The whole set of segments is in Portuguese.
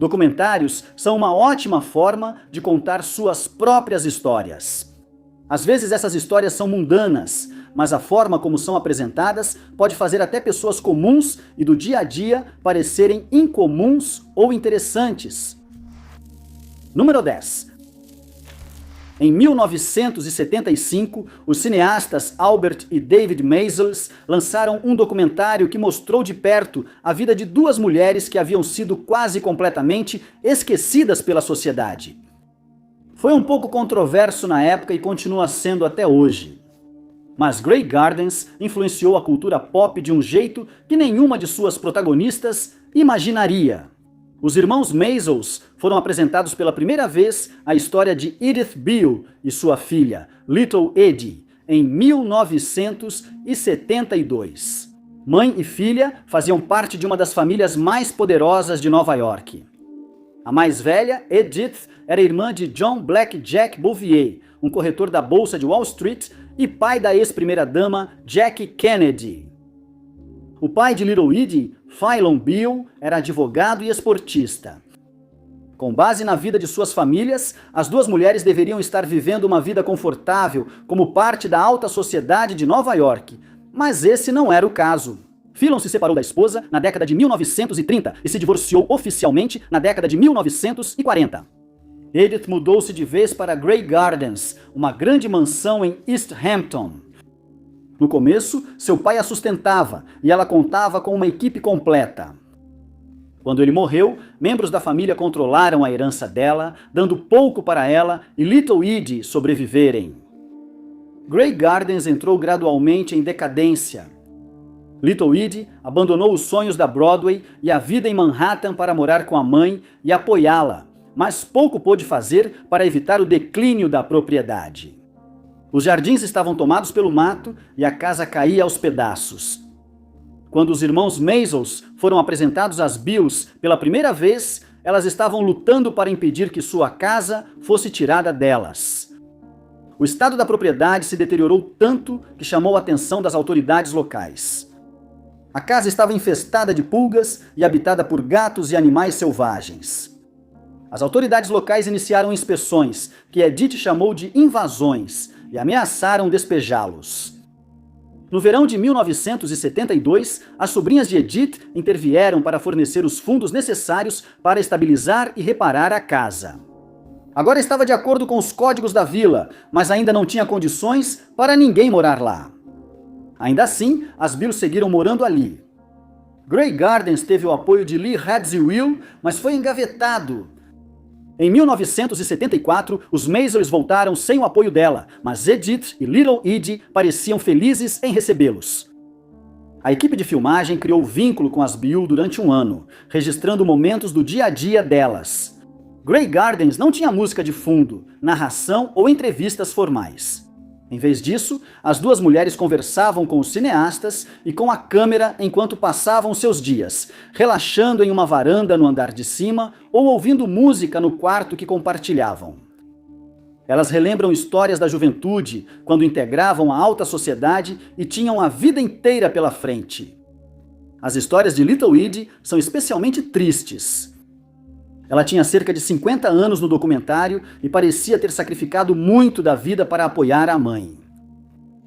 Documentários são uma ótima forma de contar suas próprias histórias. Às vezes essas histórias são mundanas, mas a forma como são apresentadas pode fazer até pessoas comuns e do dia a dia parecerem incomuns ou interessantes. Número 10. Em 1975, os cineastas Albert e David Maysles lançaram um documentário que mostrou de perto a vida de duas mulheres que haviam sido quase completamente esquecidas pela sociedade. Foi um pouco controverso na época e continua sendo até hoje. Mas Grey Gardens influenciou a cultura pop de um jeito que nenhuma de suas protagonistas imaginaria. Os irmãos Maysles foram apresentados pela primeira vez a história de Edith Beale e sua filha, Little Edie, em 1972. Mãe e filha faziam parte de uma das famílias mais poderosas de Nova York. A mais velha, Edith, era irmã de John Blackjack Bouvier, um corretor da Bolsa de Wall Street e pai da ex-primeira-dama Jackie Kennedy. O pai de Little Edie, Philon Beale, era advogado e esportista. Com base na vida de suas famílias, as duas mulheres deveriam estar vivendo uma vida confortável como parte da alta sociedade de Nova York, mas esse não era o caso. Philon se separou da esposa na década de 1930 e se divorciou oficialmente na década de 1940. Edith mudou-se de vez para Grey Gardens, uma grande mansão em East Hampton. No começo, seu pai a sustentava e ela contava com uma equipe completa. Quando ele morreu, membros da família controlaram a herança dela, dando pouco para ela e Little Edie sobreviverem. Grey Gardens entrou gradualmente em decadência. Little Edie abandonou os sonhos da Broadway e a vida em Manhattan para morar com a mãe e apoiá-la, mas pouco pôde fazer para evitar o declínio da propriedade. Os jardins estavam tomados pelo mato e a casa caía aos pedaços. Quando os irmãos Maysles foram apresentados às Beales pela primeira vez, elas estavam lutando para impedir que sua casa fosse tirada delas. O estado da propriedade se deteriorou tanto que chamou a atenção das autoridades locais. A casa estava infestada de pulgas e habitada por gatos e animais selvagens. As autoridades locais iniciaram inspeções, que Edith chamou de invasões, e ameaçaram despejá-los. No verão de 1972, as sobrinhas de Edith intervieram para fornecer os fundos necessários para estabilizar e reparar a casa. Agora estava de acordo com os códigos da vila, mas ainda não tinha condições para ninguém morar lá. Ainda assim, as Beales seguiram morando ali. Grey Gardens teve o apoio de Lee Radziwill, mas foi engavetado. Em 1974, os Maysles voltaram sem o apoio dela, mas Edith e Little Edie pareciam felizes em recebê-los. A equipe de filmagem criou vínculo com as Beale durante um ano, registrando momentos do dia a dia delas. Grey Gardens não tinha música de fundo, narração ou entrevistas formais. Em vez disso, as duas mulheres conversavam com os cineastas e com a câmera enquanto passavam seus dias, relaxando em uma varanda no andar de cima ou ouvindo música no quarto que compartilhavam. Elas relembram histórias da juventude, quando integravam a alta sociedade e tinham a vida inteira pela frente. As histórias de Little Edie são especialmente tristes. Ela tinha cerca de 50 anos no documentário e parecia ter sacrificado muito da vida para apoiar a mãe.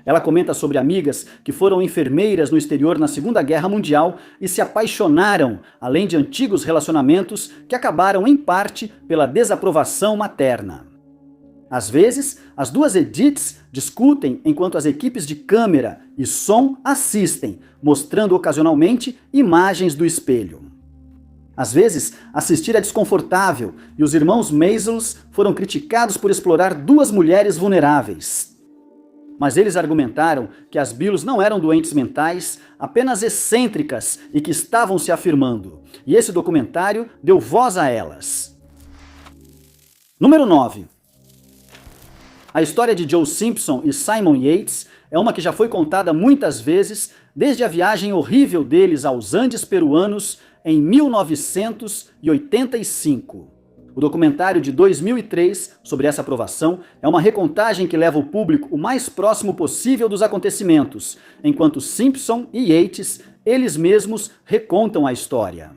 Ela comenta sobre amigas que foram enfermeiras no exterior na Segunda Guerra Mundial e se apaixonaram, além de antigos relacionamentos que acabaram em parte pela desaprovação materna. Às vezes, as duas Ediths discutem enquanto as equipes de câmera e som assistem, mostrando ocasionalmente imagens do espelho. Às vezes, assistir é desconfortável e os irmãos Maysles foram criticados por explorar duas mulheres vulneráveis. Mas eles argumentaram que as Beales não eram doentes mentais, apenas excêntricas e que estavam se afirmando. E esse documentário deu voz a elas. Número 9. A história de Joe Simpson e Simon Yates é uma que já foi contada muitas vezes, desde a viagem horrível deles aos Andes peruanos em 1985. O documentário de 2003 sobre essa provação é uma recontagem que leva o público o mais próximo possível dos acontecimentos, enquanto Simpson e Yates, eles mesmos, recontam a história.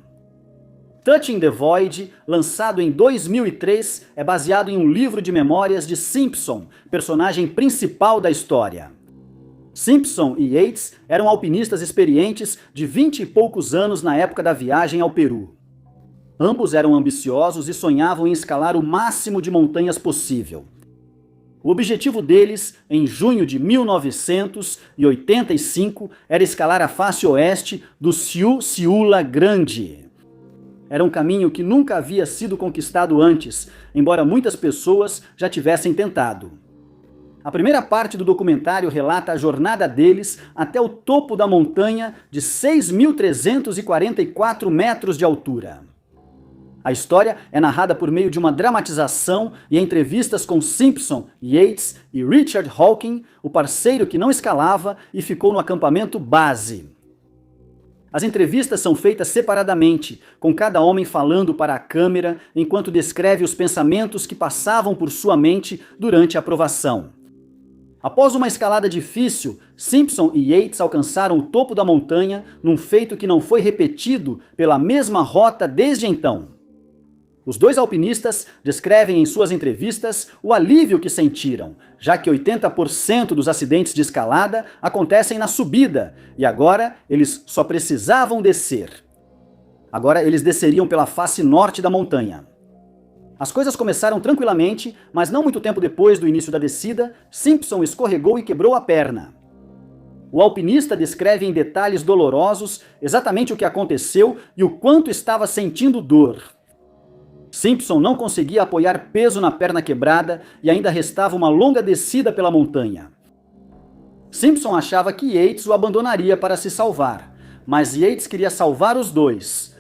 Touching the Void, lançado em 2003, é baseado em um livro de memórias de Simpson, personagem principal da história. Simpson e Yates eram alpinistas experientes de 20 e poucos anos na época da viagem ao Peru. Ambos eram ambiciosos e sonhavam em escalar o máximo de montanhas possível. O objetivo deles, em junho de 1985, era escalar a face oeste do Ciula Grande. Era um caminho que nunca havia sido conquistado antes, embora muitas pessoas já tivessem tentado. A primeira parte do documentário relata a jornada deles até o topo da montanha de 6.344 metros de altura. A história é narrada por meio de uma dramatização e entrevistas com Simpson, Yates e Richard Hawking, o parceiro que não escalava e ficou no acampamento base. As entrevistas são feitas separadamente, com cada homem falando para a câmera enquanto descreve os pensamentos que passavam por sua mente durante a provação. Após uma escalada difícil, Simpson e Yates alcançaram o topo da montanha num feito que não foi repetido pela mesma rota desde então. Os dois alpinistas descrevem em suas entrevistas o alívio que sentiram, já que 80% dos acidentes de escalada acontecem na subida, e agora eles só precisavam descer. Agora eles desceriam pela face norte da montanha. As coisas começaram tranquilamente, mas não muito tempo depois do início da descida, Simpson escorregou e quebrou a perna. O alpinista descreve em detalhes dolorosos exatamente o que aconteceu e o quanto estava sentindo dor. Simpson não conseguia apoiar peso na perna quebrada e ainda restava uma longa descida pela montanha. Simpson achava que Yates o abandonaria para se salvar, mas Yates queria salvar os dois.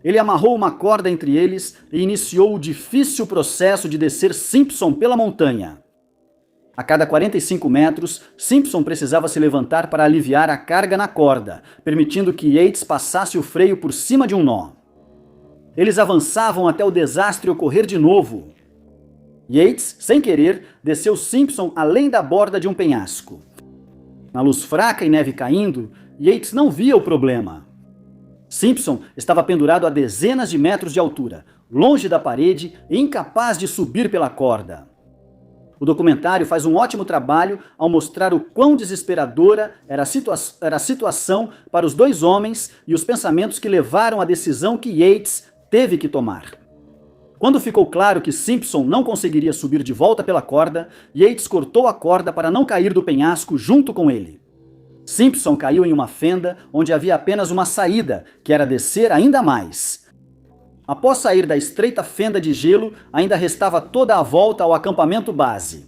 Ele amarrou uma corda entre eles e iniciou o difícil processo de descer Simpson pela montanha. A cada 45 metros, Simpson precisava se levantar para aliviar a carga na corda, permitindo que Yates passasse o freio por cima de um nó. Eles avançavam até o desastre ocorrer de novo. Yates, sem querer, desceu Simpson além da borda de um penhasco. Na luz fraca e neve caindo, Yates não via o problema. Simpson estava pendurado a dezenas de metros de altura, longe da parede e incapaz de subir pela corda. O documentário faz um ótimo trabalho ao mostrar o quão desesperadora era a situação para os dois homens e os pensamentos que levaram à decisão que Yates teve que tomar. Quando ficou claro que Simpson não conseguiria subir de volta pela corda, Yates cortou a corda para não cair do penhasco junto com ele. Simpson caiu em uma fenda onde havia apenas uma saída, que era descer ainda mais. Após sair da estreita fenda de gelo, ainda restava toda a volta ao acampamento base.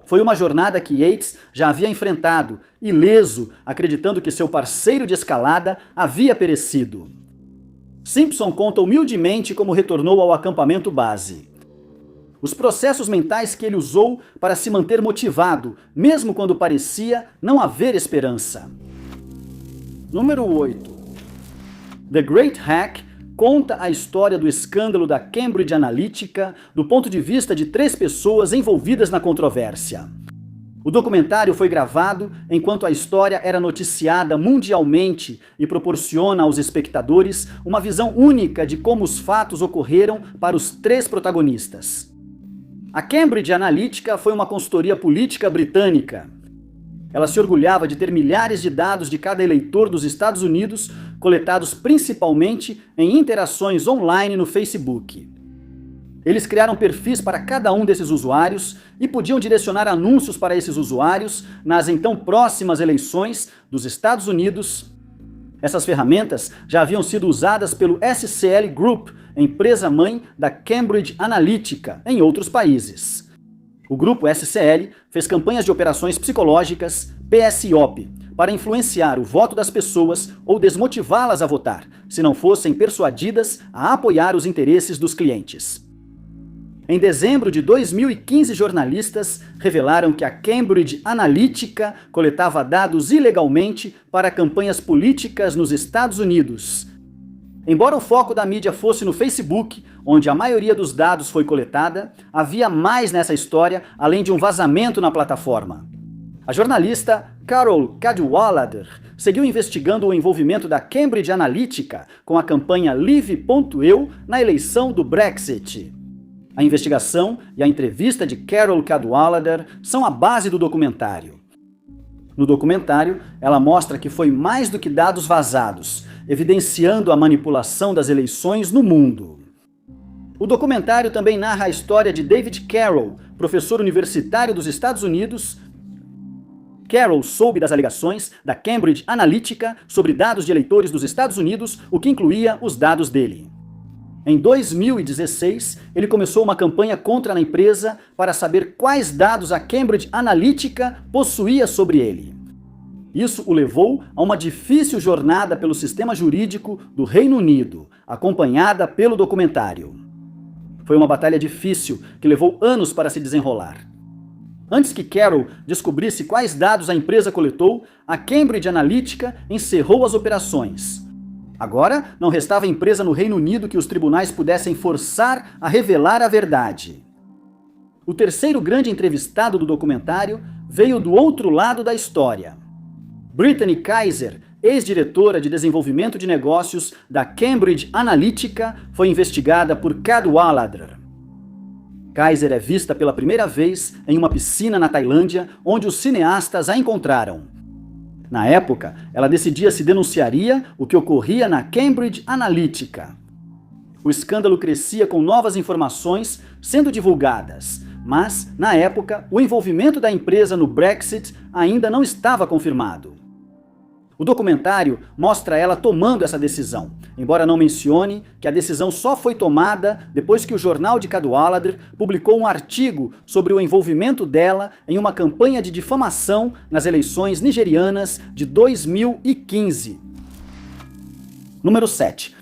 Foi uma jornada que Yates já havia enfrentado, ileso, acreditando que seu parceiro de escalada havia perecido. Simpson conta humildemente como retornou ao acampamento base. Os processos mentais que ele usou para se manter motivado, mesmo quando parecia não haver esperança. Número 8. The Great Hack conta a história do escândalo da Cambridge Analytica do ponto de vista de 3 pessoas envolvidas na controvérsia. O documentário foi gravado enquanto a história era noticiada mundialmente e proporciona aos espectadores uma visão única de como os fatos ocorreram para os 3 protagonistas. A Cambridge Analytica foi uma consultoria política britânica. Ela se orgulhava de ter milhares de dados de cada eleitor dos Estados Unidos, coletados principalmente em interações online no Facebook. Eles criaram perfis para cada um desses usuários e podiam direcionar anúncios para esses usuários nas então próximas eleições dos Estados Unidos. Essas ferramentas já haviam sido usadas pelo SCL Group, empresa-mãe da Cambridge Analytica, em outros países. O grupo SCL fez campanhas de operações psicológicas, PSOP, para influenciar o voto das pessoas ou desmotivá-las a votar, se não fossem persuadidas a apoiar os interesses dos clientes. Em dezembro de 2015, jornalistas revelaram que a Cambridge Analytica coletava dados ilegalmente para campanhas políticas nos Estados Unidos. Embora o foco da mídia fosse no Facebook, onde a maioria dos dados foi coletada, havia mais nessa história além de um vazamento na plataforma. A jornalista Carol Cadwalader seguiu investigando o envolvimento da Cambridge Analytica com a campanha Leave.eu na eleição do Brexit. A investigação e a entrevista de Carol Cadwalader são a base do documentário. No documentário, ela mostra que foi mais do que dados vazados, evidenciando a manipulação das eleições no mundo. O documentário também narra a história de David Carroll, professor universitário dos Estados Unidos. Carroll soube das alegações da Cambridge Analytica sobre dados de eleitores dos Estados Unidos, o que incluía os dados dele. Em 2016, ele começou uma campanha contra a empresa para saber quais dados a Cambridge Analytica possuía sobre ele. Isso o levou a uma difícil jornada pelo sistema jurídico do Reino Unido, acompanhada pelo documentário. Foi uma batalha difícil, que levou anos para se desenrolar. Antes que Carroll descobrisse quais dados a empresa coletou, a Cambridge Analytica encerrou as operações. Agora, não restava empresa no Reino Unido que os tribunais pudessem forçar a revelar a verdade. O terceiro grande entrevistado do documentário veio do outro lado da história. Brittany Kaiser, ex-diretora de desenvolvimento de negócios da Cambridge Analytica, foi investigada por Cadwalader. Kaiser é vista pela primeira vez em uma piscina na Tailândia, onde os cineastas a encontraram. Na época, ela decidia se denunciaria o que ocorria na Cambridge Analytica. O escândalo crescia com novas informações sendo divulgadas, mas, na época, o envolvimento da empresa no Brexit ainda não estava confirmado. O documentário mostra ela tomando essa decisão, embora não mencione que a decisão só foi tomada depois que o jornal de Cadwalader publicou um artigo sobre o envolvimento dela em uma campanha de difamação nas eleições nigerianas de 2015. Número 7.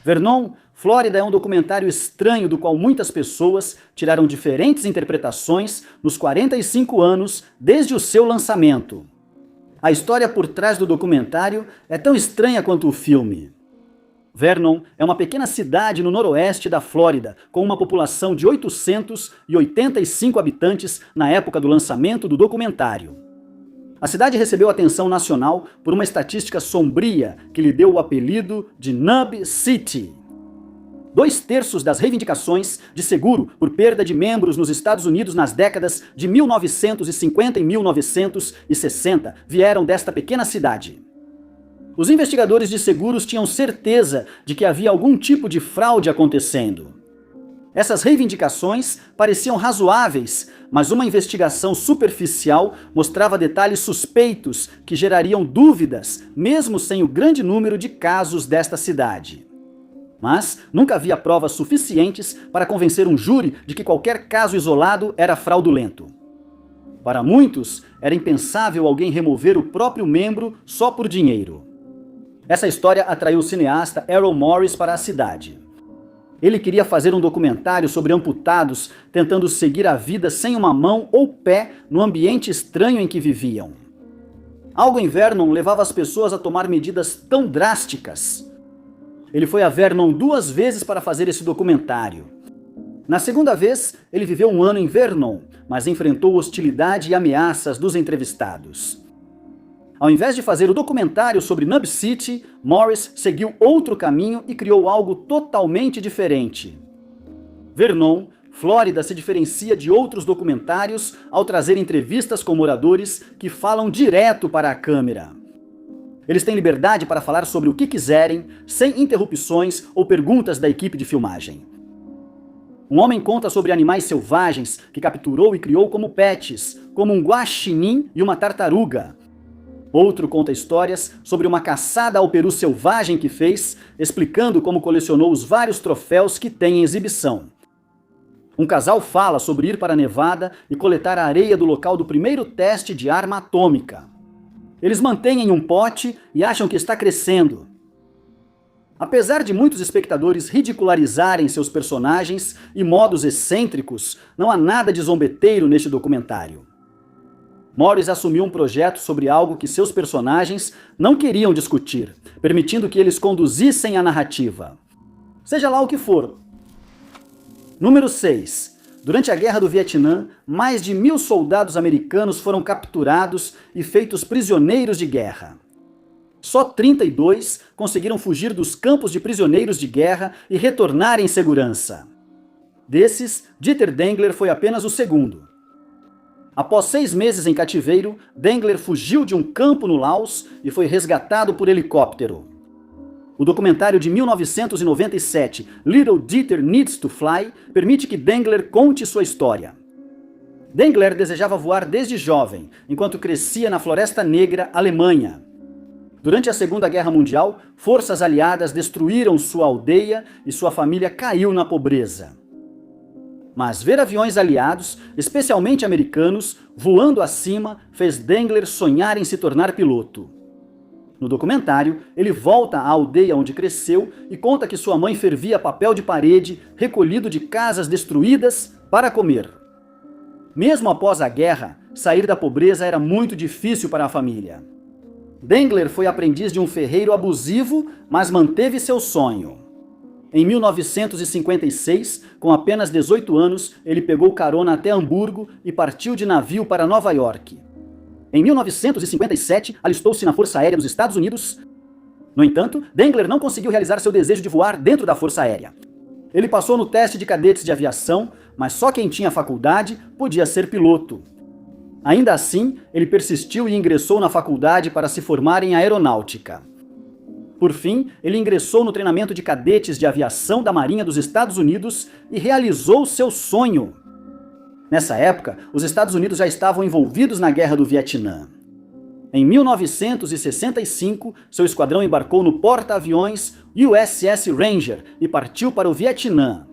Vernon, Flórida é um documentário estranho do qual muitas pessoas tiraram diferentes interpretações nos 45 anos desde o seu lançamento. A história por trás do documentário é tão estranha quanto o filme. Vernon é uma pequena cidade no noroeste da Flórida, com uma população de 885 habitantes na época do lançamento do documentário. A cidade recebeu atenção nacional por uma estatística sombria que lhe deu o apelido de Nub City. 2/3 das reivindicações de seguro por perda de membros nos Estados Unidos nas décadas de 1950 e 1960 vieram desta pequena cidade. Os investigadores de seguros tinham certeza de que havia algum tipo de fraude acontecendo. Essas reivindicações pareciam razoáveis, mas uma investigação superficial mostrava detalhes suspeitos que gerariam dúvidas, mesmo sem o grande número de casos desta cidade. Mas nunca havia provas suficientes para convencer um júri de que qualquer caso isolado era fraudulento. Para muitos, era impensável alguém remover o próprio membro só por dinheiro. Essa história atraiu o cineasta Errol Morris para a cidade. Ele queria fazer um documentário sobre amputados tentando seguir a vida sem uma mão ou pé no ambiente estranho em que viviam. Algo em Vernon levava as pessoas a tomar medidas tão drásticas. Ele foi a Vernon 2 vezes para fazer esse documentário. Na segunda vez, ele viveu um ano em Vernon, mas enfrentou hostilidade e ameaças dos entrevistados. Ao invés de fazer o documentário sobre Nub City, Morris seguiu outro caminho e criou algo totalmente diferente. Vernon, Flórida, se diferencia de outros documentários ao trazer entrevistas com moradores que falam direto para a câmera. Eles têm liberdade para falar sobre o que quiserem, sem interrupções ou perguntas da equipe de filmagem. Um homem conta sobre animais selvagens que capturou e criou como pets, como um guaxinim e uma tartaruga. Outro conta histórias sobre uma caçada ao peru selvagem que fez, explicando como colecionou os vários troféus que tem em exibição. Um casal fala sobre ir para Nevada e coletar a areia do local do primeiro teste de arma atômica. Eles mantêm em um pote e acham que está crescendo. Apesar de muitos espectadores ridicularizarem seus personagens e modos excêntricos, não há nada de zombeteiro neste documentário. Morris assumiu um projeto sobre algo que seus personagens não queriam discutir, permitindo que eles conduzissem a narrativa. Seja lá o que for. Número 6. Durante a Guerra do Vietnã, mais de 1.000 soldados americanos foram capturados e feitos prisioneiros de guerra. Só 32 conseguiram fugir dos campos de prisioneiros de guerra e retornar em segurança. Desses, Dieter Dengler foi apenas o segundo. Após 6 meses em cativeiro, Dengler fugiu de um campo no Laos e foi resgatado por helicóptero. O documentário de 1997, Little Dieter Needs to Fly, permite que Dengler conte sua história. Dengler desejava voar desde jovem, enquanto crescia na Floresta Negra, Alemanha. Durante a Segunda Guerra Mundial, forças aliadas destruíram sua aldeia e sua família caiu na pobreza. Mas ver aviões aliados, especialmente americanos, voando acima, fez Dengler sonhar em se tornar piloto. No documentário, ele volta à aldeia onde cresceu e conta que sua mãe fervia papel de parede recolhido de casas destruídas para comer. Mesmo após a guerra, sair da pobreza era muito difícil para a família. Dengler foi aprendiz de um ferreiro abusivo, mas manteve seu sonho. Em 1956, com apenas 18 anos, ele pegou carona até Hamburgo e partiu de navio para Nova York. Em 1957, alistou-se na Força Aérea dos Estados Unidos. No entanto, Dengler não conseguiu realizar seu desejo de voar dentro da Força Aérea. Ele passou no teste de cadetes de aviação, mas só quem tinha faculdade podia ser piloto. Ainda assim, ele persistiu e ingressou na faculdade para se formar em aeronáutica. Por fim, ele ingressou no treinamento de cadetes de aviação da Marinha dos Estados Unidos e realizou seu sonho. Nessa época, os Estados Unidos já estavam envolvidos na Guerra do Vietnã. Em 1965, seu esquadrão embarcou no porta-aviões USS Ranger e partiu para o Vietnã.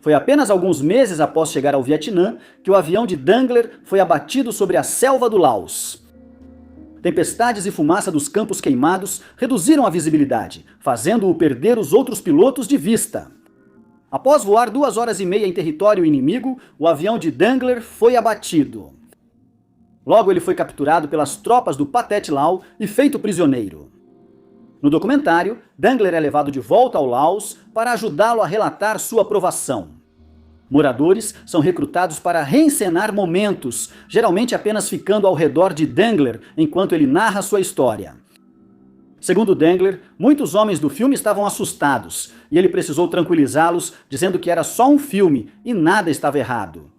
Foi apenas alguns meses após chegar ao Vietnã que o avião de Dengler foi abatido sobre a selva do Laos. Tempestades e fumaça dos campos queimados reduziram a visibilidade, fazendo-o perder os outros pilotos de vista. Após voar 2 horas e meia em território inimigo, o avião de Dengler foi abatido. Logo ele foi capturado pelas tropas do Pathet Lao e feito prisioneiro. No documentário, Dengler é levado de volta ao Laos para ajudá-lo a relatar sua provação. Moradores são recrutados para reencenar momentos, geralmente apenas ficando ao redor de Dengler enquanto ele narra sua história. Segundo Dengler, muitos homens do filme estavam assustados e ele precisou tranquilizá-los, dizendo que era só um filme e nada estava errado.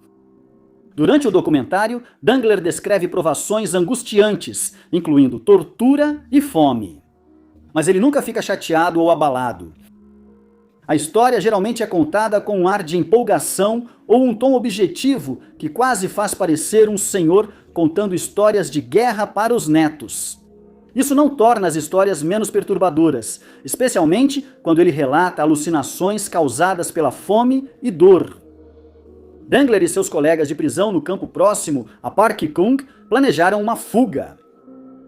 Durante o documentário, Dengler descreve provações angustiantes, incluindo tortura e fome. Mas ele nunca fica chateado ou abalado. A história geralmente é contada com um ar de empolgação ou um tom objetivo que quase faz parecer um senhor contando histórias de guerra para os netos. Isso não torna as histórias menos perturbadoras, especialmente quando ele relata alucinações causadas pela fome e dor. Dengler e seus colegas de prisão no campo próximo a Park Kung planejaram uma fuga.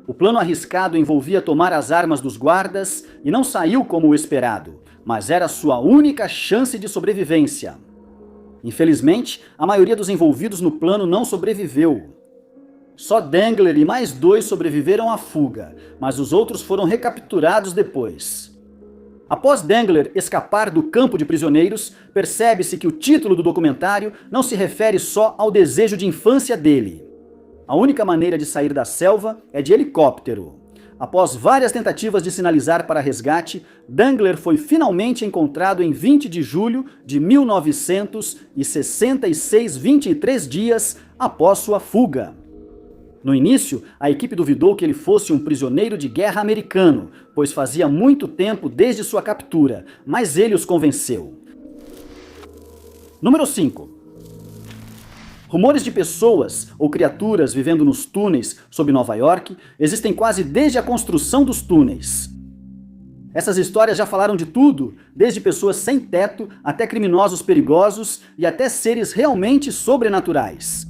O plano arriscado envolvia tomar as armas dos guardas e não saiu como o esperado, mas era sua única chance de sobrevivência. Infelizmente, a maioria dos envolvidos no plano não sobreviveu. Só Dengler e mais 2 sobreviveram à fuga, mas os outros foram recapturados depois. Após Dengler escapar do campo de prisioneiros, percebe-se que o título do documentário não se refere só ao desejo de infância dele. A única maneira de sair da selva é de helicóptero. Após várias tentativas de sinalizar para resgate, Dengler foi finalmente encontrado em 20 de julho de 1966, 23 dias após sua fuga. No início, a equipe duvidou que ele fosse um prisioneiro de guerra americano, pois fazia muito tempo desde sua captura, mas ele os convenceu. Número 5. Rumores de pessoas ou criaturas vivendo nos túneis sob Nova York existem quase desde a construção dos túneis. Essas histórias já falaram de tudo, desde pessoas sem teto até criminosos perigosos e até seres realmente sobrenaturais.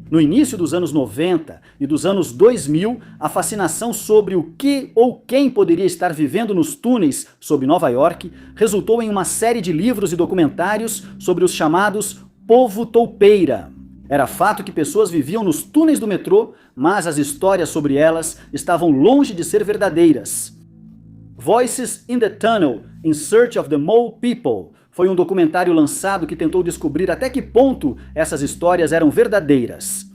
No início dos anos 90 e dos anos 2000, a fascinação sobre o que ou quem poderia estar vivendo nos túneis sob Nova York resultou em uma série de livros e documentários sobre os chamados povo toupeira. Era fato que pessoas viviam nos túneis do metrô, mas as histórias sobre elas estavam longe de ser verdadeiras. Voices in the Tunnel, In Search of the Mole People foi um documentário lançado que tentou descobrir até que ponto essas histórias eram verdadeiras.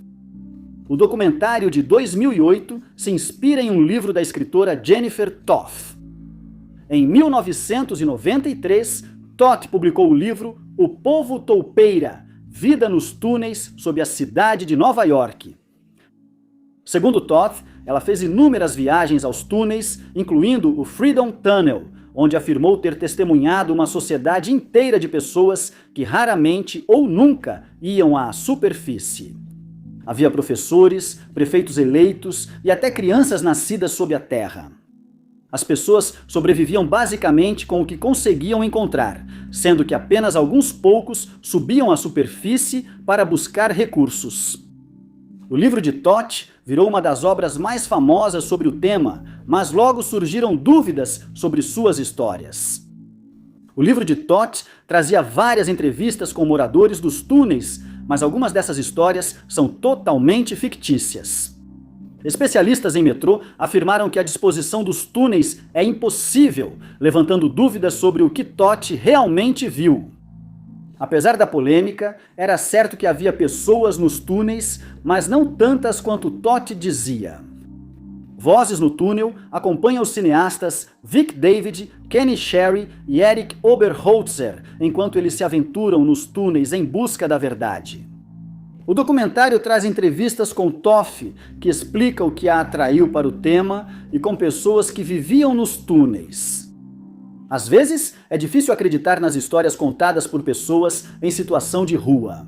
O documentário de 2008 se inspira em um livro da escritora Jennifer Toth. Em 1993, Toth publicou o livro O Povo Toupeira, Vida nos Túneis sob a Cidade de Nova York. Segundo Toth, ela fez inúmeras viagens aos túneis, incluindo o Freedom Tunnel, onde afirmou ter testemunhado uma sociedade inteira de pessoas que raramente ou nunca iam à superfície. Havia professores, prefeitos eleitos e até crianças nascidas sob a terra. As pessoas sobreviviam basicamente com o que conseguiam encontrar, sendo que apenas alguns poucos subiam à superfície para buscar recursos. O livro de Toth virou uma das obras mais famosas sobre o tema, mas logo surgiram dúvidas sobre suas histórias. O livro de Toth trazia várias entrevistas com moradores dos túneis, mas algumas dessas histórias são totalmente fictícias. Especialistas em metrô afirmaram que a disposição dos túneis é impossível, levantando dúvidas sobre o que Toth realmente viu. Apesar da polêmica, era certo que havia pessoas nos túneis, mas não tantas quanto Toth dizia. Vozes no Túnel acompanham os cineastas Vic David, Kenny Sherry e Eric Oberholzer enquanto eles se aventuram nos túneis em busca da verdade. O documentário traz entrevistas com Toth, que explica o que a atraiu para o tema, e com pessoas que viviam nos túneis. Às vezes, é difícil acreditar nas histórias contadas por pessoas em situação de rua.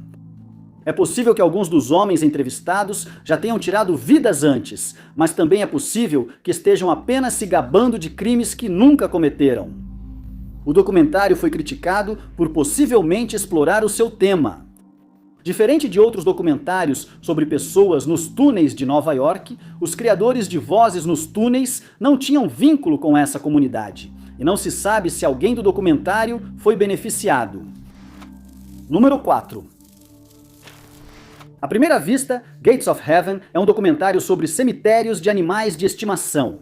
É possível que alguns dos homens entrevistados já tenham tirado vidas antes, mas também é possível que estejam apenas se gabando de crimes que nunca cometeram. O documentário foi criticado por possivelmente explorar o seu tema. Diferente de outros documentários sobre pessoas nos túneis de Nova York, os criadores de Vozes nos Túneis não tinham vínculo com essa comunidade, e não se sabe se alguém do documentário foi beneficiado. Número 4. À primeira vista, Gates of Heaven é um documentário sobre cemitérios de animais de estimação.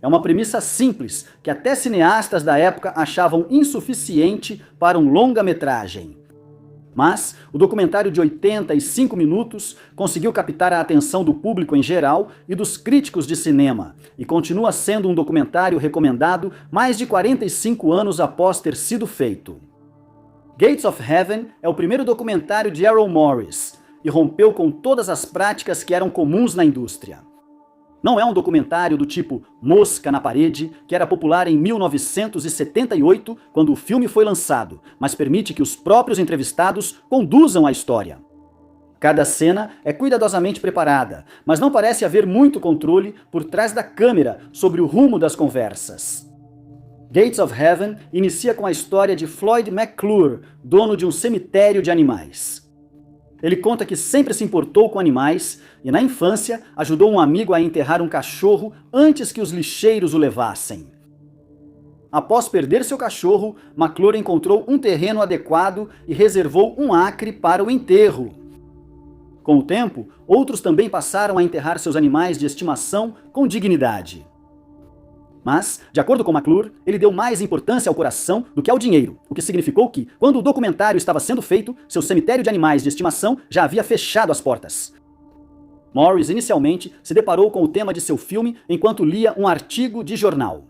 É uma premissa simples, que até cineastas da época achavam insuficiente para um longa-metragem. Mas o documentário de 85 minutos conseguiu captar a atenção do público em geral e dos críticos de cinema, e continua sendo um documentário recomendado mais de 45 anos após ter sido feito. Gates of Heaven é o primeiro documentário de Errol Morris, e rompeu com todas as práticas que eram comuns na indústria. Não é um documentário do tipo Mosca na Parede, que era popular em 1978, quando o filme foi lançado, mas permite que os próprios entrevistados conduzam a história. Cada cena é cuidadosamente preparada, mas não parece haver muito controle por trás da câmera sobre o rumo das conversas. Gates of Heaven inicia com a história de Floyd McClure, dono de um cemitério de animais. Ele conta que sempre se importou com animais e, na infância, ajudou um amigo a enterrar um cachorro antes que os lixeiros o levassem. Após perder seu cachorro, McClure encontrou um terreno adequado e reservou 1 acre para o enterro. Com o tempo, outros também passaram a enterrar seus animais de estimação com dignidade. Mas, de acordo com McClure, ele deu mais importância ao coração do que ao dinheiro, o que significou que, quando o documentário estava sendo feito, seu cemitério de animais de estimação já havia fechado as portas. Morris inicialmente se deparou com o tema de seu filme enquanto lia um artigo de jornal.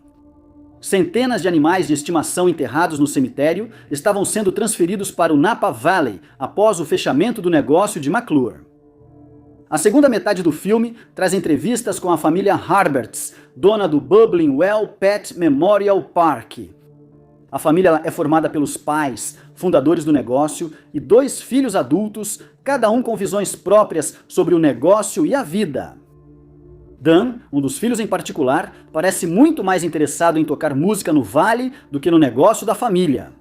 Centenas de animais de estimação enterrados no cemitério estavam sendo transferidos para o Napa Valley após o fechamento do negócio de McClure. A segunda metade do filme traz entrevistas com a família Harberts, dona do Bubbling Well Pet Memorial Park. A família é formada pelos pais, fundadores do negócio, e 2 filhos adultos, cada um com visões próprias sobre o negócio e a vida. Dan, um dos filhos em particular, parece muito mais interessado em tocar música no vale do que no negócio da família.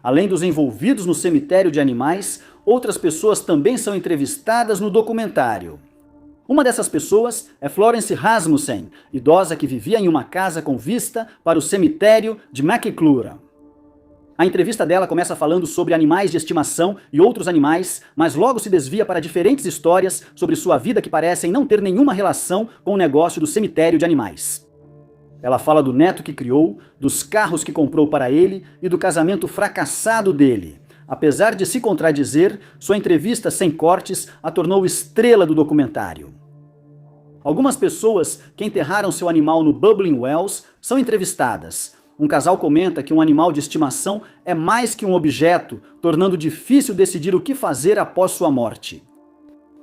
Além dos envolvidos no cemitério de animais, outras pessoas também são entrevistadas no documentário. Uma dessas pessoas é Florence Rasmussen, idosa que vivia em uma casa com vista para o cemitério de McClure. A entrevista dela começa falando sobre animais de estimação e outros animais, mas logo se desvia para diferentes histórias sobre sua vida que parecem não ter nenhuma relação com o negócio do cemitério de animais. Ela fala do neto que criou, dos carros que comprou para ele e do casamento fracassado dele. Apesar de se contradizer, sua entrevista sem cortes a tornou estrela do documentário. Algumas pessoas que enterraram seu animal no Bubbling Wells são entrevistadas. Um casal comenta que um animal de estimação é mais que um objeto, tornando difícil decidir o que fazer após sua morte.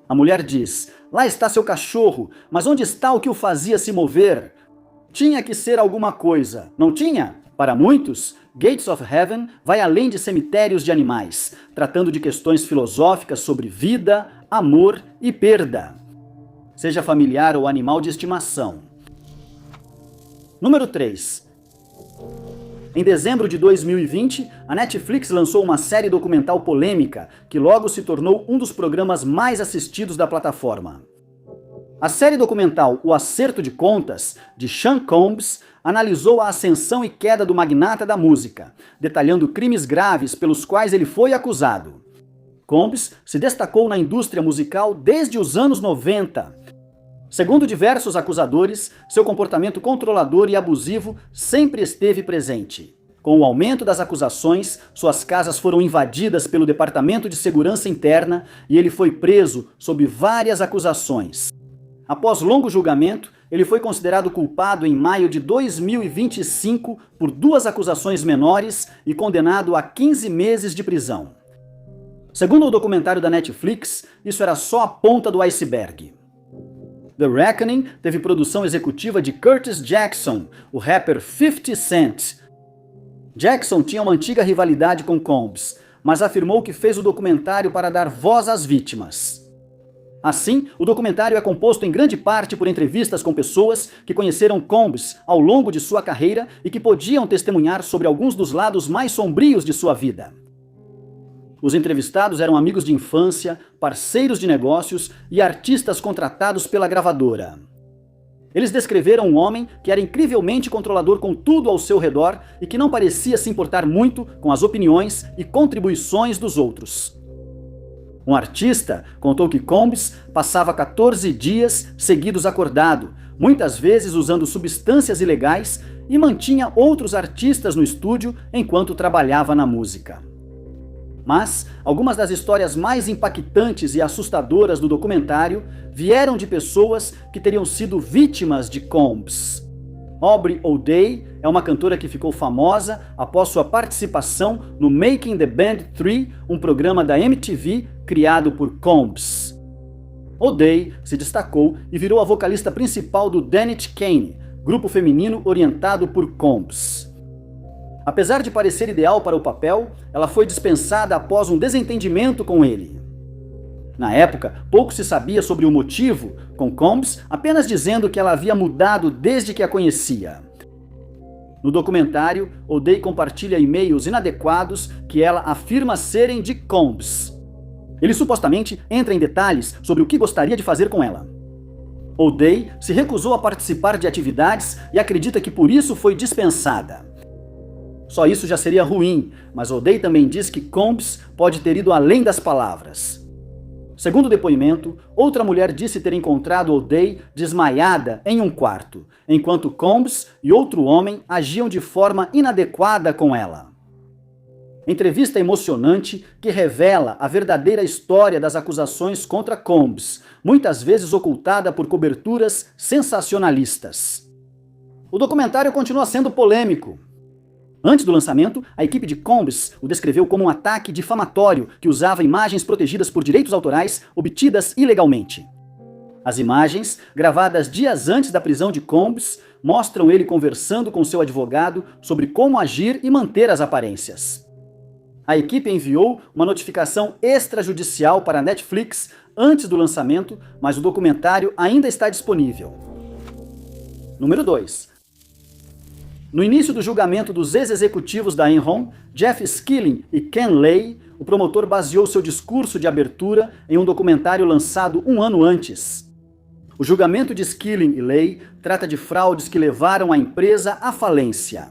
A mulher diz: "Lá está seu cachorro, mas onde está o que o fazia se mover? Tinha que ser alguma coisa, não tinha?" Para muitos, Gates of Heaven vai além de cemitérios de animais, tratando de questões filosóficas sobre vida, amor e perda. Seja familiar ou animal de estimação. Número 3. Em dezembro de 2020, a Netflix lançou uma série documental polêmica que logo se tornou um dos programas mais assistidos da plataforma. A série documental O Acerto de Contas, de Sean Combs, analisou a ascensão e queda do magnata da música, detalhando crimes graves pelos quais ele foi acusado. Combs se destacou na indústria musical desde os anos 90. Segundo diversos acusadores, seu comportamento controlador e abusivo sempre esteve presente. Com o aumento das acusações, suas casas foram invadidas pelo Departamento de Segurança Interna e ele foi preso sob várias acusações. Após longo julgamento, ele foi considerado culpado em maio de 2025 por 2 acusações menores e condenado a 15 meses de prisão. Segundo o documentário da Netflix, isso era só a ponta do iceberg. The Reckoning teve produção executiva de Curtis Jackson, o rapper 50 Cent. Jackson tinha uma antiga rivalidade com Combs, mas afirmou que fez o documentário para dar voz às vítimas. Assim, o documentário é composto em grande parte por entrevistas com pessoas que conheceram Combs ao longo de sua carreira e que podiam testemunhar sobre alguns dos lados mais sombrios de sua vida. Os entrevistados eram amigos de infância, parceiros de negócios e artistas contratados pela gravadora. Eles descreveram um homem que era incrivelmente controlador com tudo ao seu redor e que não parecia se importar muito com as opiniões e contribuições dos outros. Um artista contou que Combs passava 14 dias seguidos acordado, muitas vezes usando substâncias ilegais, e mantinha outros artistas no estúdio enquanto trabalhava na música. Mas algumas das histórias mais impactantes e assustadoras do documentário vieram de pessoas que teriam sido vítimas de Combs. Aubrey O'Day é uma cantora que ficou famosa após sua participação no Making the Band 3, um programa da MTV criado por Combs. O'Day se destacou e virou a vocalista principal do Danity Kane, grupo feminino orientado por Combs. Apesar de parecer ideal para o papel, ela foi dispensada após um desentendimento com ele. Na época, pouco se sabia sobre o motivo, com Combs apenas dizendo que ela havia mudado desde que a conhecia. No documentário, O'Day compartilha e-mails inadequados que ela afirma serem de Combs. Ele supostamente entra em detalhes sobre o que gostaria de fazer com ela. O'Day se recusou a participar de atividades e acredita que por isso foi dispensada. Só isso já seria ruim, mas O'Day também diz que Combs pode ter ido além das palavras. Segundo o depoimento, outra mulher disse ter encontrado O'Day desmaiada em um quarto, enquanto Combs e outro homem agiam de forma inadequada com ela. Entrevista emocionante que revela a verdadeira história das acusações contra Combs, muitas vezes ocultada por coberturas sensacionalistas. O documentário continua sendo polêmico. Antes do lançamento, a equipe de Combs o descreveu como um ataque difamatório que usava imagens protegidas por direitos autorais obtidas ilegalmente. As imagens, gravadas dias antes da prisão de Combs, mostram ele conversando com seu advogado sobre como agir e manter as aparências. A equipe enviou uma notificação extrajudicial para a Netflix antes do lançamento, mas o documentário ainda está disponível. Número 2. No início do julgamento dos ex-executivos da Enron, Jeff Skilling e Ken Lay, o promotor baseou seu discurso de abertura em um documentário lançado um ano antes. O julgamento de Skilling e Lay trata de fraudes que levaram a empresa à falência.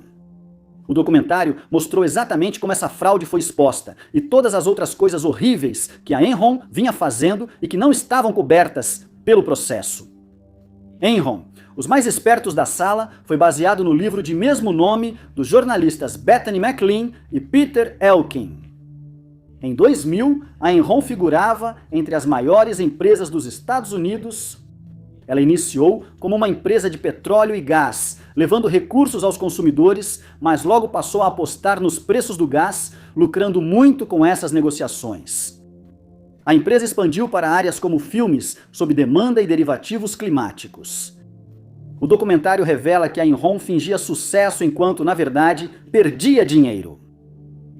O documentário mostrou exatamente como essa fraude foi exposta e todas as outras coisas horríveis que a Enron vinha fazendo e que não estavam cobertas pelo processo. Enron, Os Mais Espertos da Sala, foi baseado no livro de mesmo nome dos jornalistas Bethany McLean e Peter Elkin. Em 2000, a Enron figurava entre as maiores empresas dos Estados Unidos. Ela iniciou como uma empresa de petróleo e gás, levando recursos aos consumidores, mas logo passou a apostar nos preços do gás, lucrando muito com essas negociações. A empresa expandiu para áreas como filmes, sob demanda e derivativos climáticos. O documentário revela que a Enron fingia sucesso enquanto, na verdade, perdia dinheiro.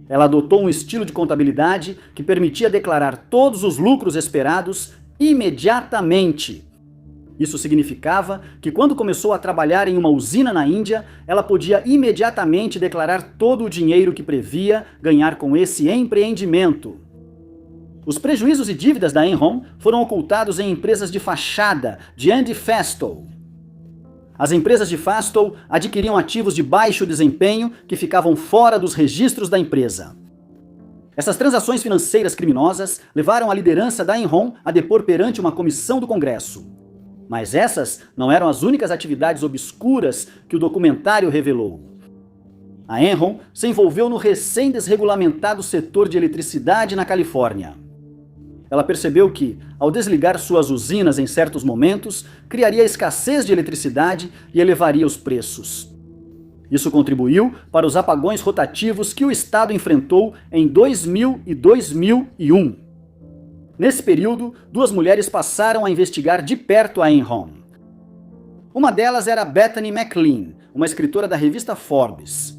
Ela adotou um estilo de contabilidade que permitia declarar todos os lucros esperados imediatamente. Isso significava que quando começou a trabalhar em uma usina na Índia, ela podia imediatamente declarar todo o dinheiro que previa ganhar com esse empreendimento. Os prejuízos e dívidas da Enron foram ocultados em empresas de fachada de Andy Fastow. As empresas de Fastow adquiriam ativos de baixo desempenho que ficavam fora dos registros da empresa. Essas transações financeiras criminosas levaram a liderança da Enron a depor perante uma comissão do Congresso. Mas essas não eram as únicas atividades obscuras que o documentário revelou. A Enron se envolveu no recém-desregulamentado setor de eletricidade na Califórnia. Ela percebeu que, ao desligar suas usinas em certos momentos, criaria escassez de eletricidade e elevaria os preços. Isso contribuiu para os apagões rotativos que o Estado enfrentou em 2000 e 2001. Nesse período, 2 mulheres passaram a investigar de perto a Enron. Uma delas era Bethany McLean, uma escritora da revista Forbes.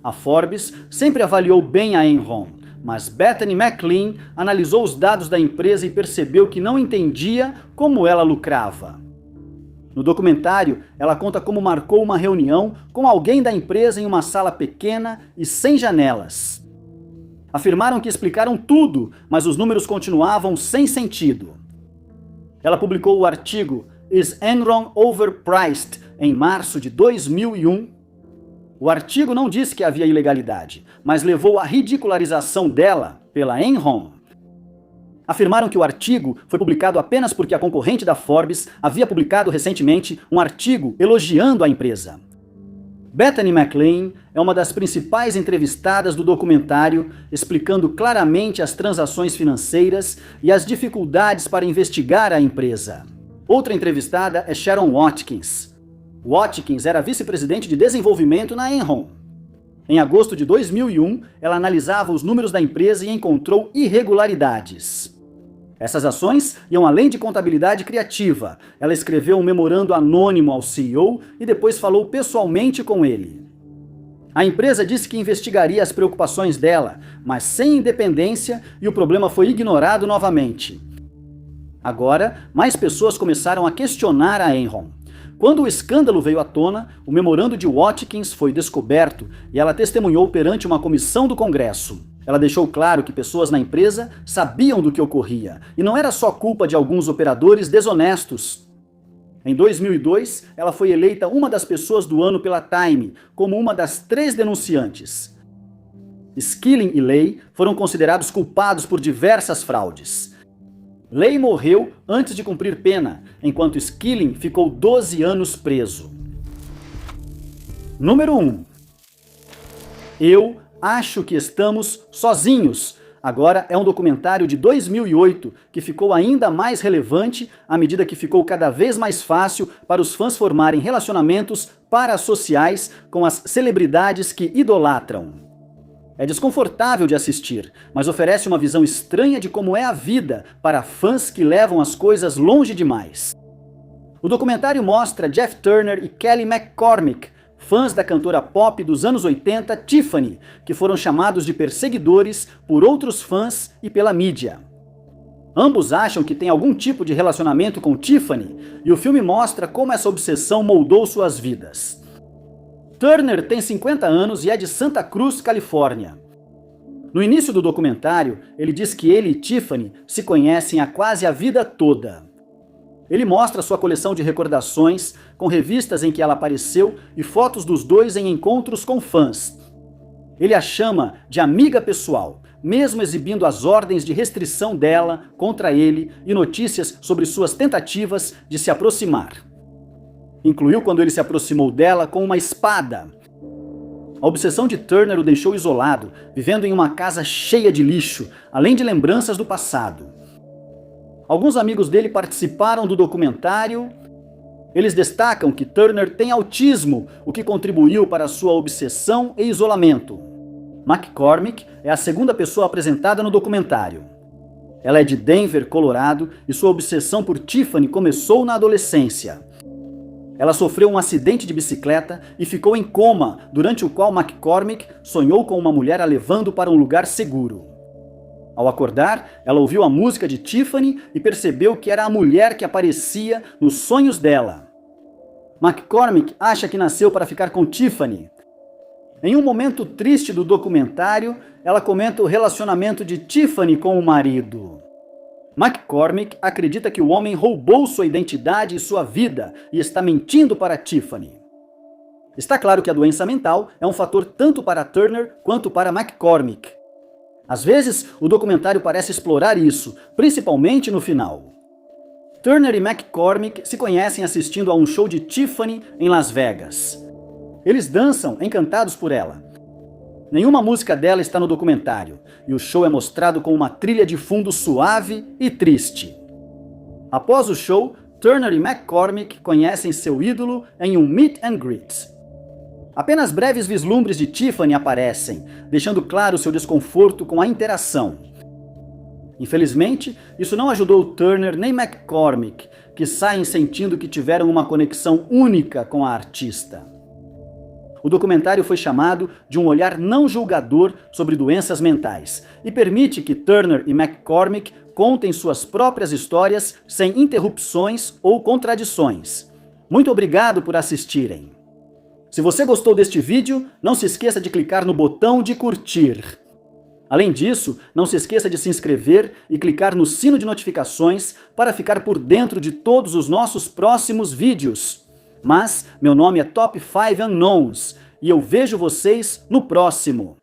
A Forbes sempre avaliou bem a Enron, mas Bethany McLean analisou os dados da empresa e percebeu que não entendia como ela lucrava. No documentário, ela conta como marcou uma reunião com alguém da empresa em uma sala pequena e sem janelas. Afirmaram que explicaram tudo, mas os números continuavam sem sentido. Ela publicou o artigo Is Enron Overpriced? Em março de 2001. O artigo não disse que havia ilegalidade, mas levou à ridicularização dela pela Enron. Afirmaram que o artigo foi publicado apenas porque a concorrente da Forbes havia publicado recentemente um artigo elogiando a empresa. Bethany McLean é uma das principais entrevistadas do documentário, explicando claramente as transações financeiras e as dificuldades para investigar a empresa. Outra entrevistada é Sharon Watkins. Watkins era vice-presidente de desenvolvimento na Enron. Em agosto de 2001, ela analisava os números da empresa e encontrou irregularidades. Essas ações iam além de contabilidade criativa. Ela escreveu um memorando anônimo ao CEO e depois falou pessoalmente com ele. A empresa disse que investigaria as preocupações dela, mas sem independência, e o problema foi ignorado novamente. Agora, mais pessoas começaram a questionar a Enron. Quando o escândalo veio à tona, o memorando de Watkins foi descoberto e ela testemunhou perante uma comissão do Congresso. Ela deixou claro que pessoas na empresa sabiam do que ocorria, e não era só culpa de alguns operadores desonestos. Em 2002, ela foi eleita uma das pessoas do ano pela Time, como uma das 3 denunciantes. Skilling e Lay foram considerados culpados por diversas fraudes. Lay morreu antes de cumprir pena, enquanto Skilling ficou 12 anos preso. Número 1. Eu acho que estamos sozinhos. Agora é um documentário de 2008 que ficou ainda mais relevante à medida que ficou cada vez mais fácil para os fãs formarem relacionamentos parasociais com as celebridades que idolatram. É desconfortável de assistir, mas oferece uma visão estranha de como é a vida para fãs que levam as coisas longe demais. O documentário mostra Jeff Turner e Kelly McCormick, fãs da cantora pop dos anos 80, Tiffany, que foram chamados de perseguidores por outros fãs e pela mídia. Ambos acham que tem algum tipo de relacionamento com Tiffany, e o filme mostra como essa obsessão moldou suas vidas. Turner tem 50 anos e é de Santa Cruz, Califórnia. No início do documentário, ele diz que ele e Tiffany se conhecem há quase a vida toda. Ele mostra sua coleção de recordações, com revistas em que ela apareceu e fotos dos dois em encontros com fãs. Ele a chama de amiga pessoal, mesmo exibindo as ordens de restrição dela contra ele e notícias sobre suas tentativas de se aproximar. incluiu quando ele se aproximou dela com uma espada. A obsessão de Turner o deixou isolado, vivendo em uma casa cheia de lixo, além de lembranças do passado. Alguns amigos dele participaram do documentário. Eles destacam que Turner tem autismo, o que contribuiu para sua obsessão e isolamento. McCormick é a segunda pessoa apresentada no documentário. Ela é de Denver, Colorado, e sua obsessão por Tiffany começou na adolescência. Ela sofreu um acidente de bicicleta e ficou em coma, durante o qual McCormick sonhou com uma mulher a levando para um lugar seguro. Ao acordar, ela ouviu a música de Tiffany e percebeu que era a mulher que aparecia nos sonhos dela. McCormick acha que nasceu para ficar com Tiffany. Em um momento triste do documentário, ela comenta o relacionamento de Tiffany com o marido. McCormick acredita que o homem roubou sua identidade e sua vida e está mentindo para Tiffany. Está claro que a doença mental é um fator tanto para Turner quanto para McCormick. Às vezes, o documentário parece explorar isso, principalmente no final. Turner e McCormick se conhecem assistindo a um show de Tiffany em Las Vegas. Eles dançam, encantados por ela. Nenhuma música dela está no documentário, e o show é mostrado com uma trilha de fundo suave e triste. Após o show, Turner e McCormick conhecem seu ídolo em um meet and greet. Apenas breves vislumbres de Tiffany aparecem, deixando claro seu desconforto com a interação. Infelizmente, isso não ajudou Turner nem McCormick, que saem sentindo que tiveram uma conexão única com a artista. O documentário foi chamado de um olhar não julgador sobre doenças mentais e permite que Turner e McCormick contem suas próprias histórias sem interrupções ou contradições. Muito obrigado por assistirem. Se você gostou deste vídeo, não se esqueça de clicar no botão de curtir. Além disso, não se esqueça de se inscrever e clicar no sino de notificações para ficar por dentro de todos os nossos próximos vídeos. Mas meu nome é Top 5 Unknowns e eu vejo vocês no próximo.